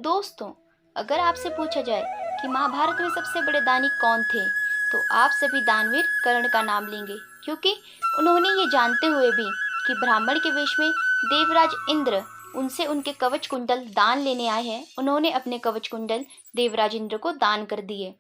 दोस्तों, अगर आपसे पूछा जाए कि महाभारत में सबसे बड़े दानी कौन थे, तो आप सभी दानवीर कर्ण का नाम लेंगे, क्योंकि उन्होंने ये जानते हुए भी कि ब्राह्मण के वेश में देवराज इंद्र उनसे उनके कवच कुंडल दान लेने आए हैं, उन्होंने अपने कवच कुंडल देवराज इंद्र को दान कर दिए।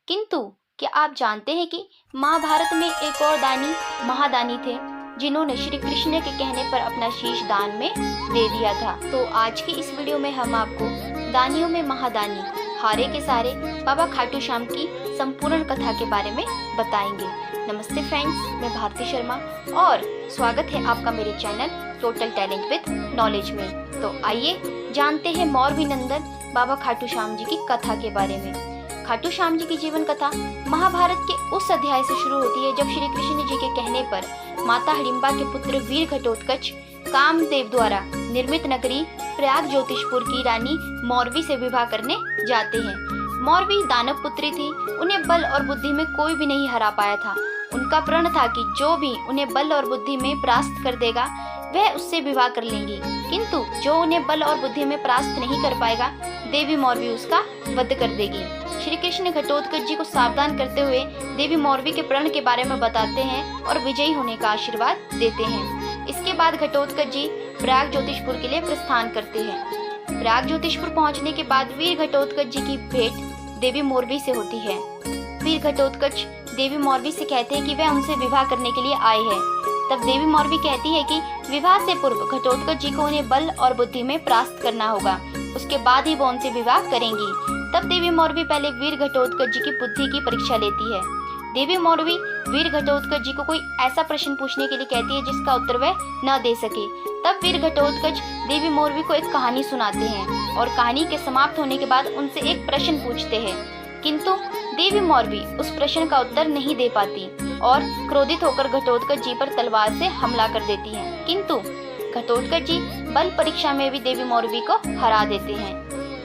किंतु क्या आप जानते हैं कि महाभारत में एक और दानी महादानी थे, जिन्होंने श्री कृष्ण के कहने पर अपना शीश दान में दे दिया था। तो आज की इस वीडियो में हम आपको दानियों में महादानी हारे के सारे बाबा खाटू श्याम की संपूर्ण कथा के बारे में बताएंगे। नमस्ते फ्रेंड्स, मैं भारती शर्मा और स्वागत है आपका मेरे channel total talent with knowledge में। तो आइए जानते हैं मौरवी नंदन बाबा खाटू श्याम जी की कथा के बारे में। खाटू श्याम जी की जीवन कथा महाभारत के उस अध्याय से शुरू होती है जब श्री कृष्ण जी के कहने पर माता हिडिंबा के पुत्र वीर घटोत्कच कामदेव द्वारा निर्मित नगरी प्रयाग ज्योतिषपुर की रानी मौरवी से विवाह करने जाते हैं। मौरवी दानव पुत्री थी, उन्हें बल और बुद्धि में कोई भी नहीं हरा पाया था। उनका प्रण था कि जो भी उन्हें बल और बुद्धि में परास्त कर देगा वह उससे विवाह कर लेंगी, किंतु जो उन्हें बल और बुद्धि में परास्त नहीं कर पाएगा देवी मौरवी उसका वध कर देगी। श्री कृष्ण घटोत्कच जी को सावधान करते हुए देवी मौरवी के प्रण के बारे में बताते हैं और विजयी होने का आशीर्वाद देते हैं। इसके बाद घटोत्कच जी प्रयाग ज्योतिषपुर के लिए प्रस्थान करते हैं। प्रयाग ज्योतिषपुर पहुंचने के बाद वीर घटोत्कच जी की भेंट देवी मौरवी से होती है। वीर घटोत्कच देवी मौरवी से कहते हैं कि वह उनसे विवाह करने के लिए आए हैं। तब देवी मौरवी कहती है कि विवाह से पूर्व घटोत्कच जी को उन्हें बल और बुद्धि में परास्त करना होगा, उसके बाद ही वो उनसे विवाह करेंगी। तब देवी मौरवी पहले वीर घटोत्कच जी की बुद्धि की परीक्षा लेती है। देवी मौरवी वीर घटोत्कच जी को कोई ऐसा प्रश्न पूछने के लिए कहती है जिसका उत्तर वह न दे सके। तब वीर घटोत्कच देवी मौरवी को एक कहानी सुनाते हैं और कहानी के समाप्त होने के बाद उनसे एक प्रश्न पूछते हैं, किंतु देवी मौरवी उस प्रश्न का उत्तर नहीं दे पाती और क्रोधित होकर घटोत्कच जी पर तलवार से हमला कर देती हैं। किंतु घटोत्कच जी बल परीक्षा में भी देवी मौरवी को हरा देते हैं।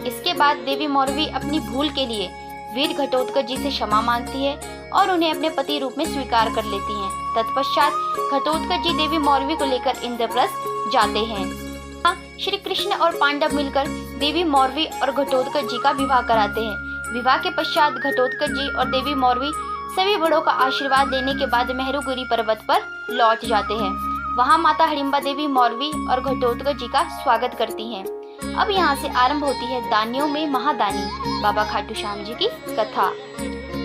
इसके बाद देवी मौरवी अपनी भूल के लिए वीर घटोत्कच जी से क्षमा मांगती है और उन्हें अपने पति रूप में स्वीकार कर लेती हैं। तत्पश्चात घटोत्कच जी देवी मौरवी को लेकर इंद्रप्रस्थ जाते हैं। श्री कृष्ण और पांडव मिलकर देवी मौरवी और घटोत्कच जी का विवाह कराते हैं। विवाह के पश्चात घटोत्कच जी और देवी मौरवी सभी बड़ों का आशीर्वाद लेने के बाद मेहरुगिरी पर्वत पर लौट जाते हैं। वहां माता हिडिंबा देवी मौरवी और घटोत्कच जी का स्वागत करती हैं। अब यहाँ से आरंभ होती है दानियों में महादानी बाबा खाटू श्याम जी की कथा।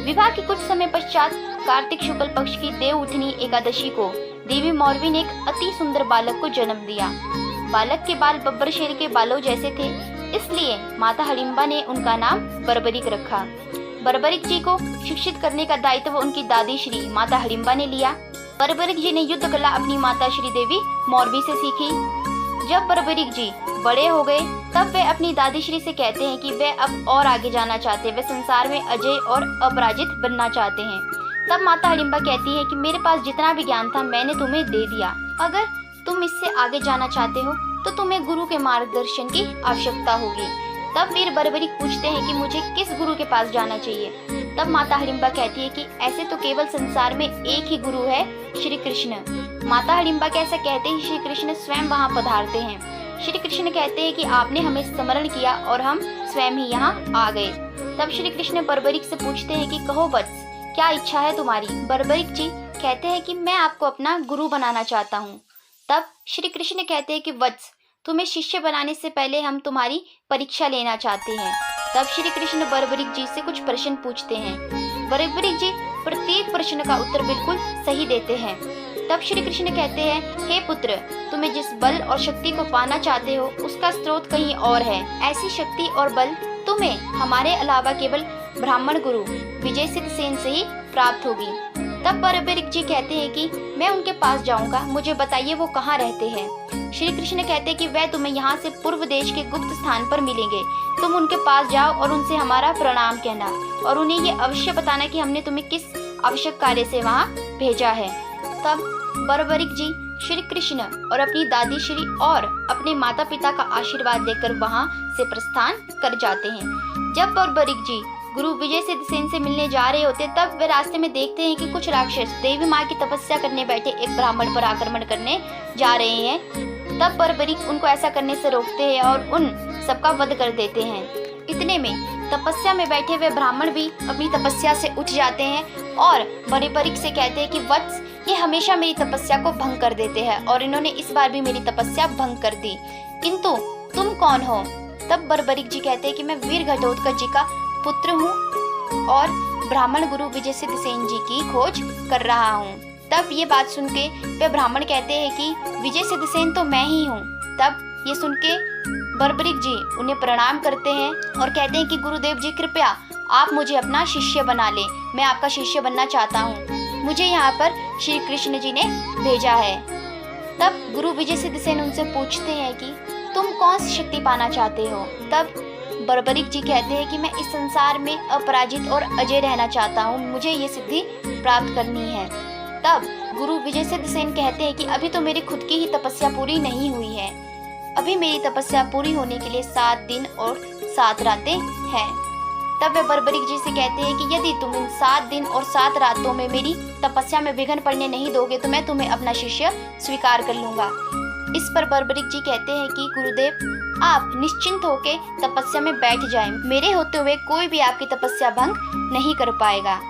विवाह के कुछ समय पश्चात कार्तिक शुक्ल पक्ष की देवउठनी एकादशी को देवी मौरवी ने एक अति सुंदर बालक को जन्म दिया। बालक के बाल बब्बर शेर के बालों जैसे थे, इसलिए माता हिडिंबा ने उनका नाम बर्बरिक रखा। बर्बरिक जी को शिक्षित करने का दायित्व उनकी दादी श्री माता हिडिंबा ने लिया। बर्बरिक जी ने युद्ध कला अपनी माता श्री देवी मौरवी से सीखी। जब बर्बरिक जी बड़े हो गए तब वे अपनी दादी श्री से कहते हैं कि वे अब और आगे जाना चाहते हैं, वे संसार में अजय और अपराजित बनना चाहते हैं। तब माता हिडिंबा कहती है कि मेरे पास जितना भी ज्ञान था मैंने तुम्हें दे दिया, अगर तुम इससे आगे जाना चाहते हो तो तुम्हें गुरु के मार्गदर्शन की आवश्यकता होगी। तब वीर बर्बरिक पूछते हैं कि मुझे किस गुरु के पास जाना चाहिए। तब माता हिडिंबा कहती है कि ऐसे तो केवल संसार में एक ही गुरु है, श्री कृष्ण। माता हिडिंबा के ऐसा कहते ही श्री कृष्ण स्वयं वहां पधारते हैं। श्री कृष्ण कहते हैं कि आपने हमें स्मरण किया और हम स्वयं ही यहाँ आ गए। तब श्री कृष्ण बर्बरिक से पूछते हैं कि कहो वत्स, क्या इच्छा है तुम्हारी। बर्बरिक जी कहते हैं कि मैं आपको अपना गुरु बनाना चाहता हूँ। तब श्री कृष्ण कहते हैं कि वत्स, तुम्हें शिष्य बनाने से पहले हम तुम्हारी परीक्षा लेना चाहते हैं। तब श्री कृष्ण बर्बरिक जी से कुछ प्रश्न पूछते हैं। बर्बरिक जी प्रत्येक प्रश्न का उत्तर बिल्कुल सही देते हैं। तब श्री कृष्ण कहते हैं, हे पुत्र, तुम्हें जिस बल और शक्ति को पाना चाहते हो उसका स्रोत कहीं और है। ऐसी शक्ति और बल तुम्हें हमारे अलावा केवल ब्राह्मण गुरु विजय सिद्ध सेन से ही प्राप्त होगी। तब बर्बरिक जी कहते हैं कि मैं उनके पास जाऊंगा, मुझे बताइए वो कहाँ रहते हैं। श्री कृष्ण कहते हैं कि वह तुम्हें यहाँ से पूर्व देश के गुप्त स्थान पर मिलेंगे। तुम उनके पास जाओ और उनसे हमारा प्रणाम कहना और उन्हें ये अवश्य बताना कि हमने तुम्हें किस आवश्यक कार्य से वहाँ भेजा है। तब बर्बरिक जी श्री कृष्ण और अपनी दादी श्री और अपने माता पिता का आशीर्वाद लेकर वहाँ से प्रस्थान कर जाते हैं। जब बर्बरिक जी गुरु विजय सिद्ध सेन से मिलने जा रहे होते तब वे रास्ते में देखते हैं कि कुछ राक्षस देवी माँ की तपस्या करने बैठे एक ब्राह्मण पर आक्रमण करने जा रहे हैं। तब बर्बरिक उनको ऐसा करने से रोकते हैं और उन सबका वध कर देते हैं। इतने में तपस्या में बैठे हुए ब्राह्मण भी अपनी तपस्या से उठ जाते हैं और बर्बरिक से कहते हैं कि वत्स, ये हमेशा मेरी तपस्या को भंग कर देते हैं और इन्होंने इस बार भी मेरी तपस्या भंग कर दी, किंतु तुम कौन हो? तब बर्बरिक जी कहते हैं कि मैं वीर घटोत्कच जी का पुत्र हूँ और ब्राह्मण गुरु विजय सिद्ध सेन जी की खोज कर रहा हूँ। तब ये बात सुन के वे ब्राह्मण कहते हैं कि विजय सिद्ध सेन तो मैं ही हूँ। तब ये सुन के बर्बरिक जी उन्हें प्रणाम करते हैं और कहते हैं कि गुरुदेव जी, कृपया आप मुझे अपना शिष्य बना लें, मैं आपका शिष्य बनना चाहता हूँ, मुझे यहाँ पर श्री कृष्ण जी ने भेजा है। तब गुरु विजय सिद्ध सेन उनसे पूछते हैं कि तुम कौन सी शक्ति पाना चाहते हो? तब बर्बरिक जी कहते हैं कि मैं इस संसार में अपराजित और अजय रहना चाहता हूँ, मुझे ये सिद्धि प्राप्त करनी है। तब गुरु विजय सिद्ध सेन कहते हैं कि अभी तो मेरी खुद की ही तपस्या पूरी नहीं हुई है, अभी मेरी तपस्या पूरी होने के लिए 7 दिन और 7 रातें हैं। तब वे बर्बरिक जी से कहते हैं कि यदि तुम इन 7 दिन और 7 रातों में मेरी तपस्या में विघ्न पड़ने नहीं दोगे तो मैं तुम्हें अपना शिष्य स्वीकार कर लूंगा। इस पर बर्बरिक जी कहते हैं कि गुरुदेव, आप निश्चिंत होकर तपस्या में बैठ जाएं, मेरे होते हुए कोई भी आपकी तपस्या भंग नहीं कर पाएगा।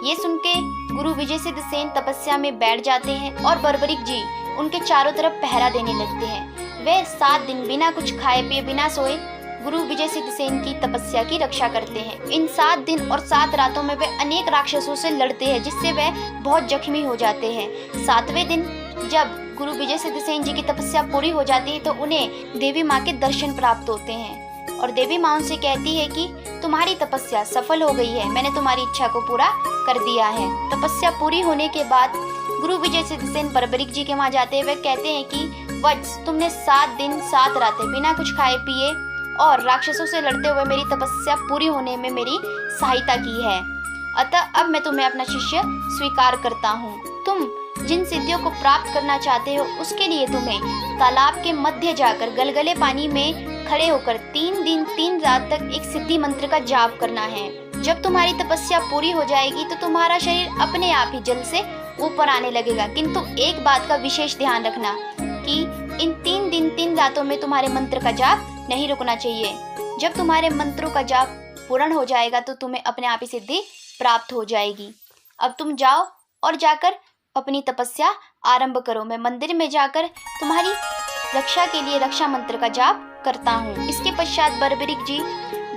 ये सुन के गुरु विजय सिद्ध सेन तपस्या में बैठ जाते हैं और बर्बरिक जी उनके चारों तरफ पहरा देने लगते हैं। वे 7 दिन बिना कुछ खाए पिए, बिना सोए गुरु विजय सिद्ध सेन की तपस्या की रक्षा करते हैं। इन 7 दिन और 7 रातों में वे अनेक राक्षसों से लड़ते हैं, जिससे वे बहुत जख्मी हो जाते हैं। 7वें दिन जब गुरु विजय सिद्ध सेन जी की तपस्या पूरी हो जाती है तो उन्हें देवी माँ के दर्शन प्राप्त होते हैं और देवी माँ उनसे कहती है कि तुम्हारी तपस्या सफल हो गई है, मैंने तुम्हारी इच्छा को पूरा कर दिया है। तपस्या पूरी होने के बाद गुरु विजय सिद्ध सेन बर्बरिक जी के वहाँ जाते हैं। वे कहते हैं कि वत्स, तुमने 7 दिन 7 रातें बिना कुछ खाए पिए और राक्षसों से लड़ते हुए मेरी तपस्या पूरी होने में मेरी सहायता की है, अतः अब मैं तुम्हें अपना शिष्य स्वीकार करता हूँ। तुम जिन सिद्धियों को प्राप्त करना चाहते हो उसके लिए तुम्हें तालाब के मध्य जाकर गलगले पानी में खड़े होकर 3 दिन 3 रात तक एक सिद्धि मंत्र का जाप करना है। जब तुम्हारी तपस्या पूरी हो जाएगी तो तुम्हारा शरीर अपने आप ही जल से ऊपर आने लगेगा, किंतु एक बात का विशेष ध्यान रखना कि इन 3 दिन 3 रातों में तुम्हारे मंत्र का जाप नहीं रुकना चाहिए। जब तुम्हारे मंत्रों का जाप पूर्ण हो जाएगा तो तुम्हें अपने आप ही सिद्धि प्राप्त हो जाएगी। अब तुम जाओ और जाकर अपनी तपस्या आरंभ करो, मैं मंदिर में जाकर तुम्हारी रक्षा के लिए रक्षा मंत्र का जाप करता हूँ। इसके पश्चात बर्बरिक जी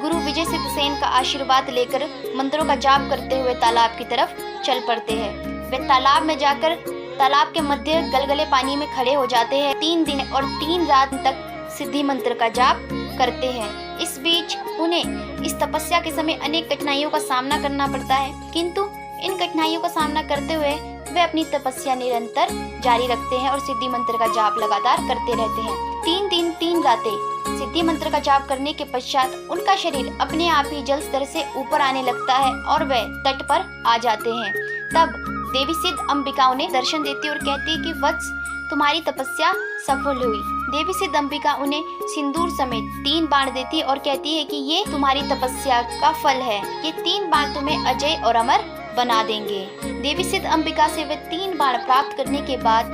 गुरु विजय सिद्ध सेन का आशीर्वाद लेकर मंत्रों का जाप करते हुए तालाब की तरफ चल पड़ते हैं। वे तालाब में जाकर तालाब के मध्य गलगले पानी में खड़े हो जाते हैं। 3 दिन और 3 रात तक सिद्धि मंत्र का जाप करते हैं। इस बीच उन्हें इस तपस्या के समय अनेक कठिनाइयों का सामना करना पड़ता है, किंतु इन कठिनाइयों का सामना करते हुए वे अपनी तपस्या निरंतर जारी रखते हैं और सिद्धि मंत्र का जाप लगातार करते रहते हैं। 3 दिन 3 रातें सिद्धि मंत्र का जाप करने के पश्चात उनका शरीर अपने आप ही जल स्तर से ऊपर आने लगता है और वे तट पर आ जाते हैं। तब देवी सिद्ध अंबिका उन्हें दर्शन देती और कहती है कि वत्स, तुम्हारी तपस्या सफल हुई। देवी सिद्ध अंबिका उन्हें सिंदूर समेत 3 बाण देती और कहती है कि ये तुम्हारी तपस्या का फल है, ये 3 बाण तुम्हें अजय और अमर बना देंगे। देवी सिद्ध अंबिका से वे 3 बाण प्राप्त करने के बाद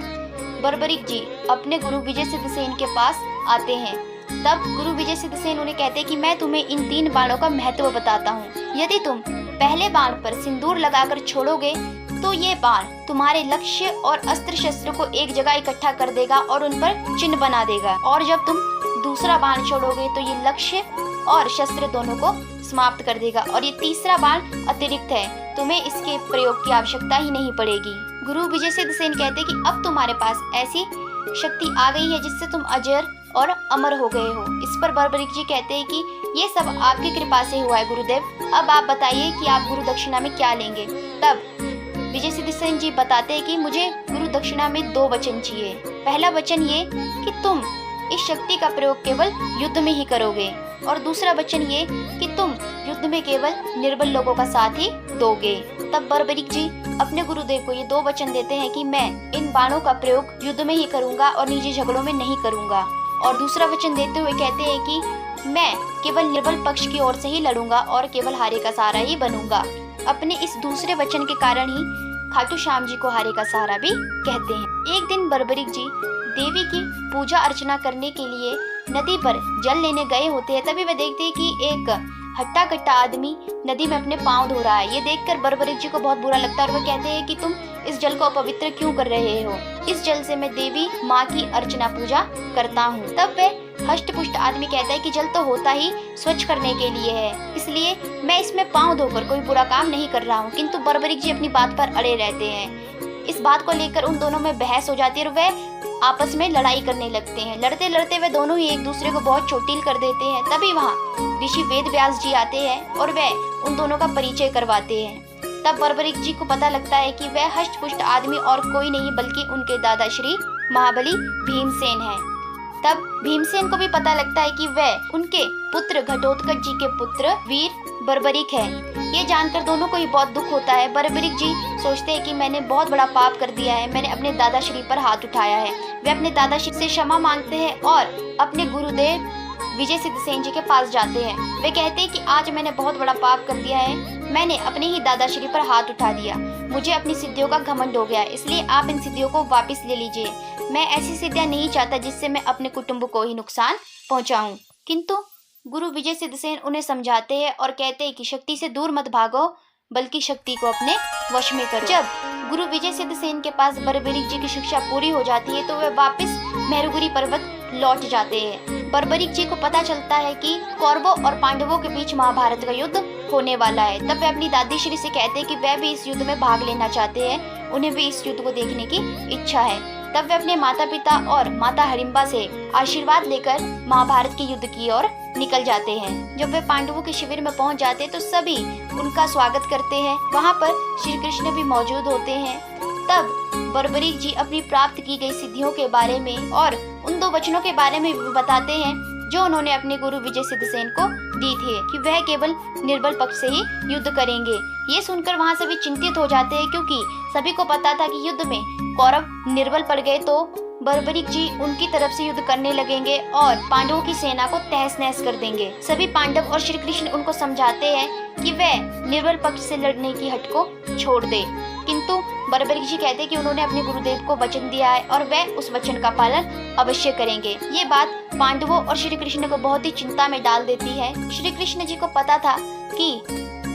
बर्बरिक जी अपने गुरु विजय सिद्ध सेन के पास आते हैं। तब गुरु विजय सिद्ध सेन उन्हें कहते हैं कि मैं तुम्हें इन 3 बाणों का महत्व बताता हूँ। यदि तुम पहले बाण पर सिंदूर लगाकर छोड़ोगे तो ये बाण तुम्हारे लक्ष्य और अस्त्र शस्त्र को एक जगह इकट्ठा कर देगा और उन पर चिन्ह बना देगा, और जब तुम दूसरा बाण छोड़ोगे तो ये लक्ष्य और शस्त्र दोनों को समाप्त कर देगा, और ये तीसरा बाण अतिरिक्त है, तुम्हें इसके प्रयोग की आवश्यकता ही नहीं पड़ेगी। गुरु विजय सिद्ध सेन कहते कि अब तुम्हारे पास ऐसी शक्ति आ गई है जिससे तुम अजर और अमर हो गए हो। इस पर बर्बरिक जी कहते हैं कि ये सब आपकी कृपा से हुआ है गुरुदेव, अब आप बताइए कि आप गुरु दक्षिणा में क्या लेंगे। तब विजय सिद्ध सेन जी बताते हैं कि मुझे गुरु दक्षिणा में 2 वचन चाहिए। पहला वचन ये कि तुम इस शक्ति का प्रयोग केवल युद्ध में ही करोगे, और दूसरा वचन ये कि तुम युद्ध में केवल निर्बल लोगों का साथ ही दोगे। तब बर्बरिक जी अपने गुरुदेव को ये 2 वचन देते हैं कि मैं इन बाणों का प्रयोग युद्ध में ही करूंगा और निजी झगड़ों में नहीं करूंगा, और दूसरा वचन देते हुए कहते हैं कि मैं केवल निर्बल पक्ष की ओर से ही लड़ूंगा और केवल हारे का सहारा ही बनूंगा। अपने इस दूसरे वचन के कारण ही खाटू श्याम जी को हारे का सहारा भी कहते हैं। एक दिन बर्बरिक जी देवी की पूजा अर्चना करने के लिए नदी पर जल लेने गए होते हैं, तभी वे देखते हैं कि एक हट्टा कट्टा आदमी नदी में अपने पांव धो रहा है। ये देखकर बर्बरीक जी को बहुत बुरा लगता है और वह कहते हैं कि तुम इस जल को अपवित्र क्यों कर रहे हो? इस जल से मैं देवी माँ की अर्चना पूजा करता हूँ। तब वे हष्ट पुष्ट आदमी कहता है कि जल तो होता ही स्वच्छ करने के लिए है, इसलिए मैं इसमें पांव धोकर कोई बुरा काम नहीं कर रहा हूँ। किंतु बर्बरीक जी अपनी बात पर अड़े रहते हैं। इस बात को लेकर उन दोनों में बहस हो जाती है और वे आपस में लड़ाई करने लगते हैं। लड़ते लड़ते वे दोनों ही एक दूसरे को बहुत चोटिल कर देते हैं। तभी वहाँ ऋषि वेद व्यास जी आते हैं और वे उन दोनों का परिचय करवाते हैं। तब बर्बरीक जी को पता लगता है कि वह हष्ट पुष्ट आदमी और कोई नहीं बल्कि उनके दादा श्री महाबली भीमसेन हैं। तब भीमसेन को भी पता लगता है कि वह उनके पुत्र घटोत्कच जी के पुत्र वीर बर्बरीक है। ये जानकर दोनों को ही बहुत दुख होता है। बर्बरीक जी सोचते हैं कि मैंने बहुत बड़ा पाप कर दिया है, मैंने अपने दादाश्री पर हाथ उठाया है। वे अपने दादाश्री से क्षमा मांगते हैं और अपने गुरुदेव विजय सिद्धसेन जी के पास जाते हैं। वे कहते हैं कि आज मैंने बहुत बड़ा पाप कर दिया है, मैंने अपने ही दादाश्री पर हाथ उठा दिया, मुझे अपनी सिद्धियों का घमंड हो गया, इसलिए आप इन सिद्धियों को वापस ले लीजिए। मैं ऐसी सिद्धियां नहीं चाहता जिससे मैं अपने कुटुंब को ही नुकसान पहुंचाऊं। किंतु गुरु विजय सिद्धसेन उन्हें समझाते हैं और कहते हैं कि शक्ति से दूर मत भागो, बल्कि शक्ति को अपने वश में करो। जब गुरु विजय सिद्धसेन के पास बर्बरीक जी की शिक्षा पूरी हो जाती है तो वे वापस मेरुगिरी पर्वत लौट जाते हैं। बर्बरीक जी को पता चलता है कि कौरवों और पांडवों के बीच महाभारत का युद्ध होने वाला है। तब वे अपनी दादी श्री से कहते हैं कि वह भी इस युद्ध में भाग लेना चाहते हैं, उन्हें भी इस युद्ध को देखने की इच्छा है। तब वे अपने माता पिता और माता हिडिंबा से आशीर्वाद लेकर महाभारत के युद्ध की ओर निकल जाते हैं। जब वे पांडवों के शिविर में पहुंच जाते हैं तो सभी उनका स्वागत करते हैं। वहां पर श्री कृष्ण भी मौजूद होते हैं। तब बर्बरीक जी अपनी प्राप्त की गई सिद्धियों के बारे में और उन 2 वचनों के बारे में बताते हैं जो उन्होंने अपने गुरु विजय सिद्धसेन को दी थी कि वह केवल निर्बल पक्ष से ही युद्ध करेंगे। ये सुनकर वहाँ सभी चिंतित हो जाते हैं, क्योंकि सभी को पता था कि युद्ध में कौरव निर्बल पड़ गए तो बर्बरीक जी उनकी तरफ से युद्ध करने लगेंगे और पांडवों की सेना को तहस नहस कर देंगे। सभी पांडव और श्री कृष्ण उनको समझाते हैं कि वह निर्बल पक्ष से लड़ने की हट को छोड़ दे। किंतु बर्बरीक जी कहते हैं कि उन्होंने अपने गुरुदेव को वचन दिया है और वह उस वचन का पालन अवश्य करेंगे। ये बात पांडवों और श्री कृष्ण को बहुत ही चिंता में डाल देती है। श्री कृष्ण जी को पता था कि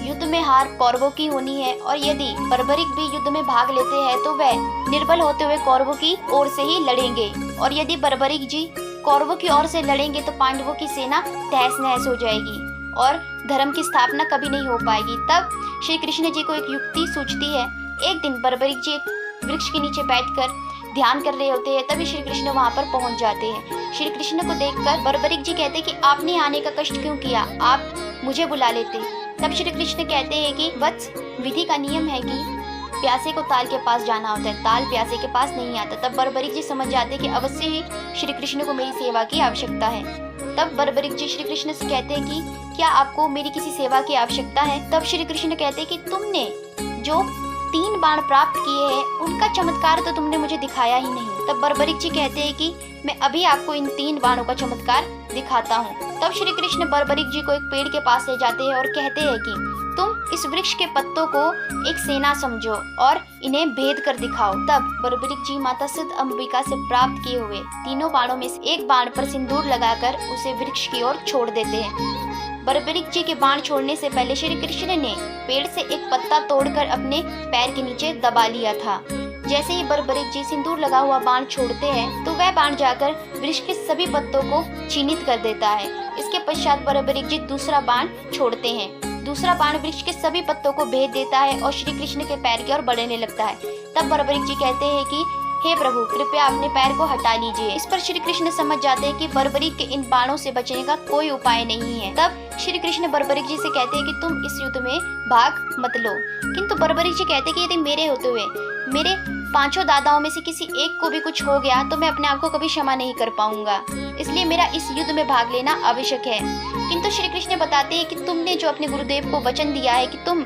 युद्ध में हार कौरवों की होनी है और यदि बर्बरीक भी युद्ध में भाग लेते हैं तो वह निर्बल होते हुए कौरवों की ओर से ही लड़ेंगे, और यदि बर्बरीक जी कौरवों की ओर से लड़ेंगे तो पांडवों की सेना तहस नहस हो जाएगी और धर्म की स्थापना कभी नहीं हो पाएगी। तब श्री कृष्ण जी को एक युक्ति सूझती है। एक दिन बर्बरीक जी एक वृक्ष के नीचे बैठकर ध्यान कर रहे होते हैं, तभी श्री कृष्ण वहाँ पर पहुँच जाते हैं। श्री कृष्ण को देखकर बर्बरीक जी कहते हैं कि आपने आने का कष्ट क्यों किया, आप मुझे बुला लेते। तब श्री कृष्ण कहते हैं कि वत्स, विधि का नियम है कि प्यासे को ताल के पास जाना होता है, ताल प्यासे के पास नहीं आता। तब बर्बरीक जी समझ जाते हैं कि अवश्य ही श्री कृष्ण को मेरी सेवा की आवश्यकता है। तब बर्बरीक जी श्री कृष्ण से कहते हैं कि क्या आपको मेरी किसी सेवा की आवश्यकता है? तब श्री कृष्ण कहते हैं कि तुमने जो 3 बाण प्राप्त किए हैं उनका चमत्कार तो तुमने मुझे दिखाया ही नहीं। तब बर्बरीक जी कहते हैं कि मैं अभी आपको इन 3 बाणों का चमत्कार दिखाता हूँ। तब श्री कृष्ण बर्बरीक जी को एक पेड़ के पास ले जाते हैं और कहते हैं कि तुम इस वृक्ष के पत्तों को एक सेना समझो और इन्हें भेद कर दिखाओ। तब बर्बरीक जी माता सिद्ध अंबिका से प्राप्त किए हुए 3 बाणों में से एक बाण पर सिंदूर लगाकर उसे वृक्ष की ओर छोड़ देते हैं। बर्बरीक जी के बाण छोड़ने से पहले श्री कृष्ण ने पेड़ से एक पत्ता तोड़कर अपने पैर के नीचे दबा लिया था। जैसे ही बर्बरीक जी सिंदूर लगा हुआ बाण छोड़ते हैं तो वह बाण जाकर वृक्ष के सभी पत्तों को चिन्हित कर देता है। इसके पश्चात बर्बरीक जी दूसरा बाण छोड़ते हैं। दूसरा बाण वृक्ष के सभी पत्तों को भेद देता है और श्री कृष्ण के पैर की ओर बढ़ने लगता है। तब बर्बरीक जी कहते हैं कि हे प्रभु, कृपया अपने पैर को हटा लीजिए। इस पर श्री कृष्ण समझ जाते हैं कि बर्बरीक के इन बाणों से बचने का कोई उपाय नहीं है। तब श्री कृष्ण बर्बरीक जी से कहते हैं कि तुम इस युद्ध में भाग मत लो। किंतु बर्बरीक जी कहते हैं कि यदि मेरे होते हुए मेरे 5 दादाओं में से किसी एक को भी कुछ हो गया तो मैं अपने आप को कभी क्षमा नहीं कर पाऊंगा, इसलिए मेरा इस युद्ध में भाग लेना आवश्यक है। किंतु श्री कृष्ण बताते हैं कि तुमने जो अपने गुरुदेव को वचन दिया है कि तुम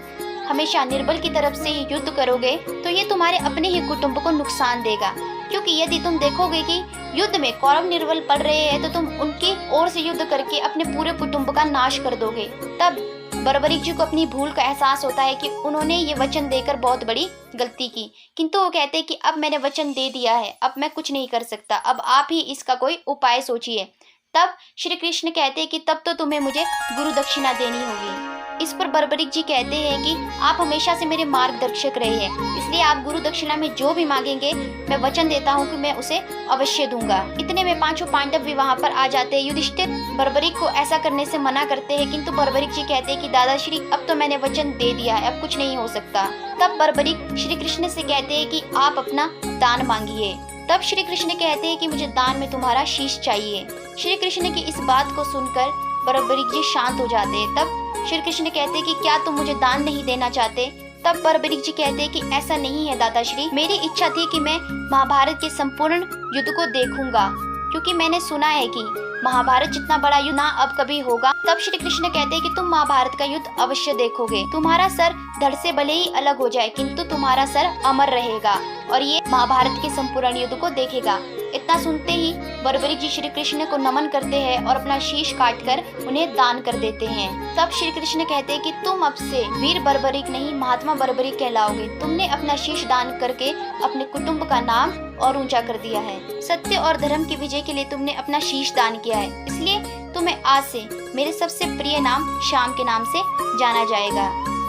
हमेशा निर्बल की तरफ से ही युद्ध करोगे तो ये तुम्हारे अपने ही कुटुंब को नुकसान देगा, क्योंकि यदि तुम देखोगे कि युद्ध में कौरव निर्बल पड़ रहे हैं तो तुम उनकी ओर से युद्ध करके अपने पूरे कुटुंब का नाश कर दोगे। तब बर्बरीक जी को अपनी भूल का एहसास होता है कि उन्होंने ये वचन देकर बहुत बड़ी गलती की, किंतु वो कहते हैं कि अब मैंने वचन दे दिया है, अब मैं कुछ नहीं कर सकता, अब आप ही इसका कोई उपाय सोचिए। तब श्री कृष्ण कहते हैं कि तब तो तुम्हें मुझे गुरु दक्षिणा देनी होगी। इस पर बर्बरीक जी कहते हैं कि आप हमेशा से मेरे मार्गदर्शक रहे हैं, इसलिए आप गुरु दक्षिणा में जो भी मांगेंगे मैं वचन देता हूँ कि मैं उसे अवश्य दूंगा। इतने में पांचों पांडव भी वहाँ पर आ जाते हैं। युधिष्ठिर बर्बरीक को ऐसा करने से मना करते हैं, किंतु बर्बरीक जी कहते हैं कि दादाश्री अब तो मैंने वचन दे दिया है, अब कुछ नहीं हो सकता। तब बर्बरीक श्री कृष्ण से कहते हैं कि आप अपना दान मांगिए। तब श्री कृष्ण कहते हैं कि मुझे दान में तुम्हारा शीश चाहिए। श्री कृष्ण की इस बात को सुनकर बर्बरीक जी शांत हो जाते हैं। तब श्री कृष्ण कहते हैं कि क्या तुम मुझे दान नहीं देना चाहते? तब बर्बरीक जी कहते हैं कि ऐसा नहीं है दादाश्री, मेरी इच्छा थी कि मैं महाभारत के संपूर्ण युद्ध को देखूंगा, क्योंकि मैंने सुना है कि महाभारत जितना बड़ा युद्ध ना अब कभी होगा। तब श्री कृष्ण कहते हैं कि तुम महाभारत का युद्ध अवश्य देखोगे, तुम्हारा सर धड़ से भले ही अलग हो जाए किंतु तुम्हारा सर अमर रहेगा और ये महाभारत के संपूर्ण युद्ध को देखेगा। इतना सुनते ही बर्बरीक जी श्री कृष्ण को नमन करते हैं और अपना शीश काटकर उन्हें दान कर देते हैं। तब श्री कृष्ण कहते हैं कि तुम अब से वीर बर्बरीक नहीं महात्मा बर्बरीक कहलाओगे। तुमने अपना शीश दान करके अपने कुटुंब का नाम और ऊंचा कर दिया है। सत्य और धर्म की विजय के लिए तुमने अपना शीश दान किया है, इसलिए तुम्हें आज से मेरे सबसे प्रिय नाम श्याम के नाम से जाना जाएगा।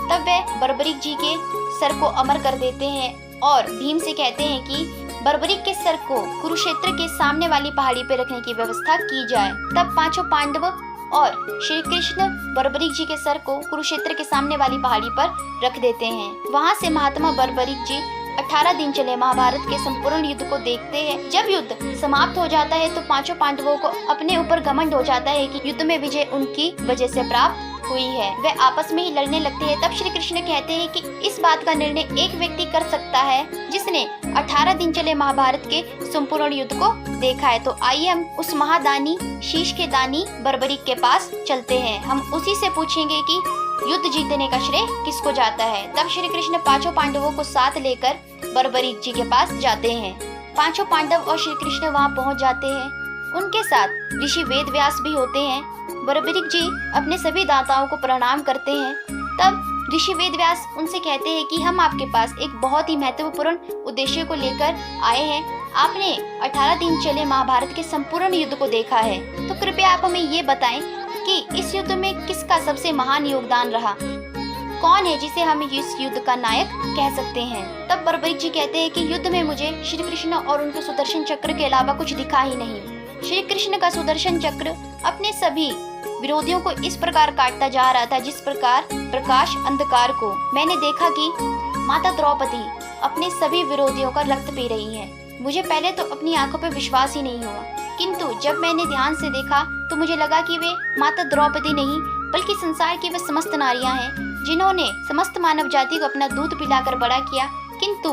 तब वे बर्बरीक जी के सर को अमर कर देते हैं और भीम से कहते हैं कि बर्बरीक के सर को कुरुक्षेत्र के सामने वाली पहाड़ी पर रखने की व्यवस्था की जाए। तब पांचों पांडव और श्री कृष्ण बर्बरीक जी के सर को कुरुक्षेत्र के सामने वाली पहाड़ी पर रख देते हैं। वहां से महात्मा बर्बरीक जी 18 दिन चले महाभारत के संपूर्ण युद्ध को देखते हैं। जब युद्ध समाप्त हो जाता है तो पांचों पांडवों को अपने ऊपर घमंड हो जाता है कि युद्ध में विजय उनकी वजह से प्राप्त हुई है। वे आपस में ही लड़ने लगते हैं। तब श्री कृष्ण कहते हैं कि इस बात का निर्णय एक व्यक्ति कर सकता है जिसने 18 दिन चले महाभारत के संपूर्ण युद्ध को देखा है। तो आइए हम उस महादानी शीश के दानी बर्बरीक के पास चलते हैं। हम उसी से पूछेंगे कि युद्ध जीतने का श्रेय किसको जाता है। तब श्री कृष्ण पांचों पांडवों को साथ लेकर बर्बरीक जी के पास जाते हैं। पांचों पांडव और श्री कृष्ण वहाँ पहुँच जाते हैं। उनके साथ ऋषि वेद व्यास भी होते हैं। बर्बरीक जी अपने सभी दाताओं को प्रणाम करते हैं। तब ऋषि वेद व्यास उनसे कहते हैं कि हम आपके पास एक बहुत ही महत्वपूर्ण उद्देश्य को लेकर आए हैं। आपने 18 दिन चले महाभारत के संपूर्ण युद्ध को देखा है, तो कृपया आप हमें ये बताएं कि इस युद्ध में किसका सबसे महान योगदान रहा, कौन है जिसे हम इस युद्ध का नायक कह सकते हैं। तब बर्बरीक जी कहते हैं कि युद्ध में मुझे श्री कृष्ण और उनके सुदर्शन चक्र के अलावा कुछ दिखा ही नहीं। श्री कृष्ण का सुदर्शन चक्र अपने सभी विरोधियों को इस प्रकार काटता जा रहा था जिस प्रकार प्रकाश अंधकार को। मैंने देखा कि माता द्रौपदी अपने सभी विरोधियों का रक्त पी रही है। मुझे पहले तो अपनी आंखों पर विश्वास ही नहीं हुआ, किंतु जब मैंने ध्यान से देखा तो मुझे लगा कि वे माता द्रौपदी नहीं बल्कि संसार की वे समस्त नारियां हैं जिन्होंने समस्त मानव जाति को अपना दूध पिलाकर बड़ा किया, किंतु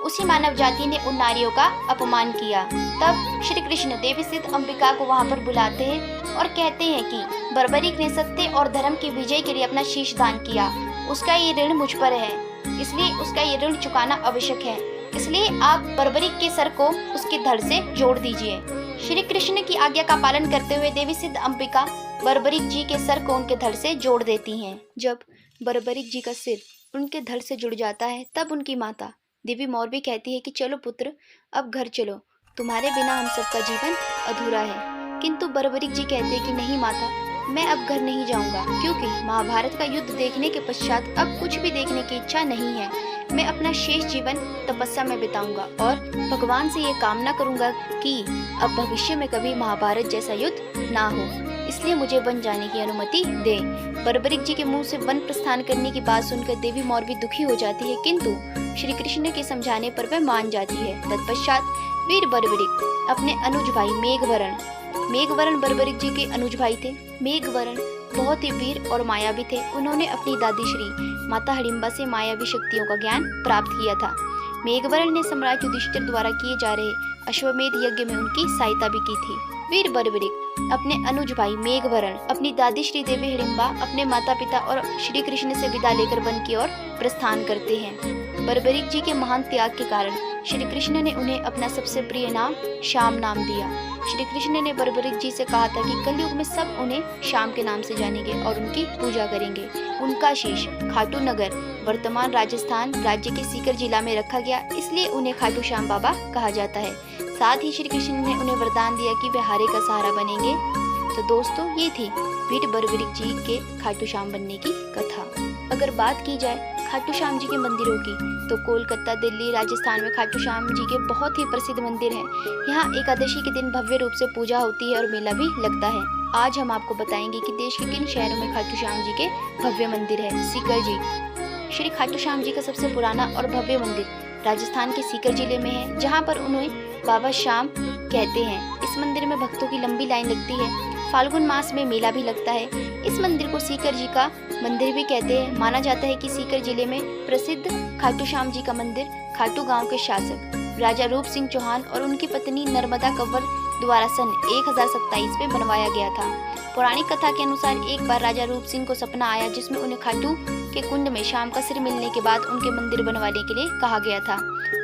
उसी मानव जाति ने उन नारियों का अपमान किया। तब श्री कृष्ण देवी सिद्ध अंबिका को वहाँ पर बुलाते हैं और कहते हैं कि बर्बरीक ने सत्य और धर्म की विजय के लिए अपना शीश दान किया, उसका ये ऋण मुझ पर है, इसलिए उसका ये ऋण चुकाना आवश्यक है। इसलिए आप बर्बरीक के सर को उसके धड़ से जोड़ दीजिए। श्री कृष्ण की आज्ञा का पालन करते हुए देवी सिद्ध अंबिका बर्बरीक जी के सर को उनके धड़ से जोड़ देती हैं। जब बर्बरीक जी का सिर उनके धड़ से जुड़ जाता है तब उनकी माता देवी मौर्वी कहती है कि चलो पुत्र, अब घर चलो, तुम्हारे बिना हम सबका जीवन अधूरा है। किंतु बर्बरीक जी कहते हैं कि नहीं माता, मैं अब घर नहीं जाऊंगा, क्योंकि महाभारत का युद्ध देखने के पश्चात अब कुछ भी देखने की इच्छा नहीं है। मैं अपना शेष जीवन तपस्या में बिताऊंगा और भगवान से ये कामना करूंगा कि अब भविष्य में कभी महाभारत जैसा युद्ध ना हो, इसलिए मुझे वन जाने की अनुमति दे। बर्बरीक जी के मुंह से वन प्रस्थान करने की बात सुनकर देवी मौर्वी दुखी हो जाती है, किंतु श्री कृष्ण के समझाने पर वह मान जाती है। तत्पश्चात वीर बर्बरीक अपने अनुज भाई मेघवर्ण बर्बरीक जी के अनुज भाई थे। मेघवर्ण बहुत ही वीर और मायावी थे। उन्होंने अपनी दादी श्री माता हिडिंबा से मायावी शक्तियों का ज्ञान प्राप्त किया था। मेघवर्ण ने सम्राट युधिष्ठिर द्वारा किए जा रहे अश्वमेध यज्ञ में उनकी सहायता भी की थी। वीर बर्बरीक अपने अनुज भाई मेघवर्ण, अपनी दादी श्री देवी हिडिंबा, अपने माता पिता और श्री कृष्ण से विदा लेकर वन की ओर प्रस्थान करते हैं। बर्बरीक जी के महान त्याग के कारण श्री कृष्ण ने उन्हें अपना सबसे प्रिय नाम श्याम नाम दिया। श्री कृष्ण ने बर्बरीक जी से कहा था कि कलयुग में सब उन्हें श्याम के नाम से जानेंगे और उनकी पूजा करेंगे। उनका शीश खाटू नगर वर्तमान राजस्थान राज्य के सीकर जिला में रखा गया, इसलिए उन्हें खाटू श्याम बाबा कहा जाता है। साथ ही श्री कृष्ण ने उन्हें वरदान दिया कि वे हारे का सहारा बनेंगे तो दोस्तों ये थी भीड़ बरबरीक जी के खाटू श्याम बनने की कथा। अगर बात की जाए खाटू श्याम जी के मंदिरों की तो कोलकाता, दिल्ली, राजस्थान में खाटू श्याम जी के बहुत ही प्रसिद्ध मंदिर हैं। यहाँ एकादशी के दिन भव्य रूप से पूजा होती है और मेला भी लगता है। आज हम आपको बताएंगे कि देश के किन शहरों में खाटू श्याम जी के भव्य मंदिर है। सीकर जी। श्री खाटू श्याम जी का सबसे पुराना और भव्य मंदिर राजस्थान के सीकर जिले में है, जहाँ पर उन्हें बाबा श्याम कहते हैं। इस मंदिर में भक्तों की लंबी लाइन लगती है। फाल्गुन मास में मेला भी लगता है। इस मंदिर को सीकर जी का मंदिर भी कहते हैं। माना जाता है कि सीकर जिले में प्रसिद्ध खाटू श्याम जी का मंदिर खाटू गांव के शासक राजा रूप सिंह चौहान और उनकी पत्नी नर्मदा कंवर द्वारा सन 1027 में बनवाया गया था। पौराणिक कथा के अनुसार एक बार राजा रूप सिंह को सपना आया, जिसमें उन्हें खाटू के कुंड में शाम का सिर मिलने के बाद उनके मंदिर बनवाने के लिए कहा गया था।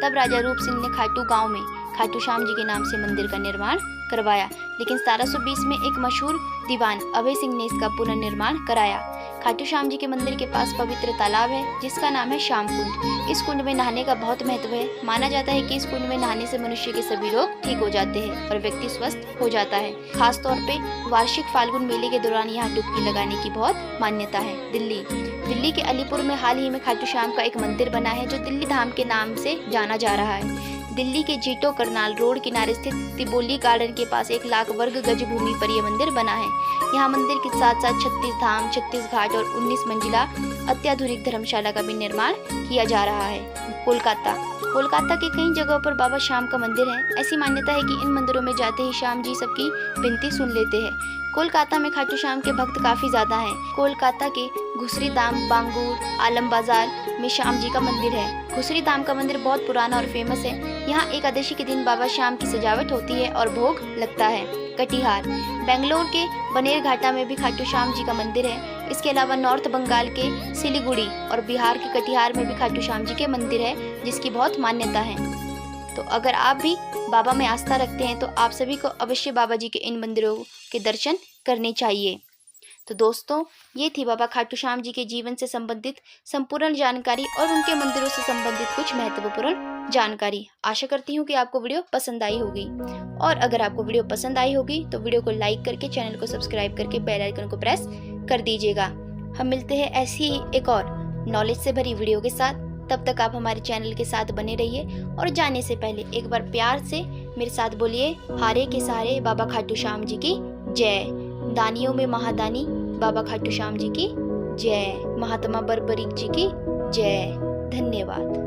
तब राजा रूप सिंह ने खाटू गांव में खाटू श्याम जी के नाम से मंदिर का निर्माण करवाया, लेकिन 1720 में एक मशहूर दीवान अभय सिंह ने इसका पुनर्निर्माण कराया। खाटू श्याम जी के मंदिर के पास पवित्र तालाब है, जिसका नाम है श्याम कुंड। इस कुंड में नहाने का बहुत महत्व है। माना जाता है कि इस कुंड में नहाने से मनुष्य के सभी रोग ठीक हो जाते हैं और व्यक्ति स्वस्थ हो जाता है। खास तौर पे वार्षिक फाल्गुन मेले के दौरान यहाँ डुबकी लगाने की बहुत मान्यता है। दिल्ली के अलीपुर में हाल ही में खाटू श्याम का एक मंदिर बना है, जो दिल्ली धाम के नाम से जाना जा रहा है। दिल्ली के जीटो करनाल रोड किनारे स्थित तिबोली गार्डन के पास 1 लाख वर्ग गज भूमि पर यह मंदिर बना है। यहाँ मंदिर के साथ साथ 36 धाम, 36 घाट और 19 मंजिला अत्याधुनिक धर्मशाला का भी निर्माण किया जा रहा है। कोलकाता के कई जगहों पर बाबा श्याम का मंदिर है। ऐसी मान्यता है कि इन मंदिरों में जाते ही श्याम जी सबकी विनती सुन लेते हैं। कोलकाता में खाटू श्याम के भक्त काफी ज्यादा हैं। कोलकाता के घुसरी धाम, बांगूर, आलम बाजार में श्याम जी का मंदिर है। घुसरी धाम का मंदिर बहुत पुराना और फेमस है। यहाँ एकादशी के दिन बाबा श्याम की सजावट होती है और भोग लगता है। कटिहार, बेंगलोर के बनेरघाटा में भी खाटू श्याम जी का मंदिर है। इसके अलावा नॉर्थ बंगाल के सिलीगुड़ी और बिहार के कटिहार में भी खाटू श्याम जी के मंदिर है, जिसकी बहुत मान्यता है। तो अगर आप भी बाबा में आस्था रखते हैं तो आप सभी को अवश्य बाबा जी के इन मंदिरों के दर्शन करने चाहिए। तो दोस्तों, ये थी बाबा खाटू श्याम जी के जीवन से संबंधित संपूर्ण जानकारी और उनके मंदिरों से संबंधित कुछ महत्वपूर्ण जानकारी। आशा करती हूँ कि आपको वीडियो पसंद आई होगी, और अगर आपको वीडियो पसंद आई होगी तो वीडियो को लाइक करके चैनल को सब्सक्राइब करके बेल आइकन को प्रेस कर दीजिएगा। हम मिलते हैं ऐसी ही एक और नॉलेज से भरी वीडियो के साथ। तब तक आप हमारे चैनल के साथ बने रहिए, और जाने से पहले एक बार प्यार से मेरे साथ बोलिए, हारे के सहारे बाबा खाटू श्याम जी की जय। दानियों में महादानी बाबा खाटू श्याम जी की जय। महात्मा बरबरीक जी की जय। धन्यवाद।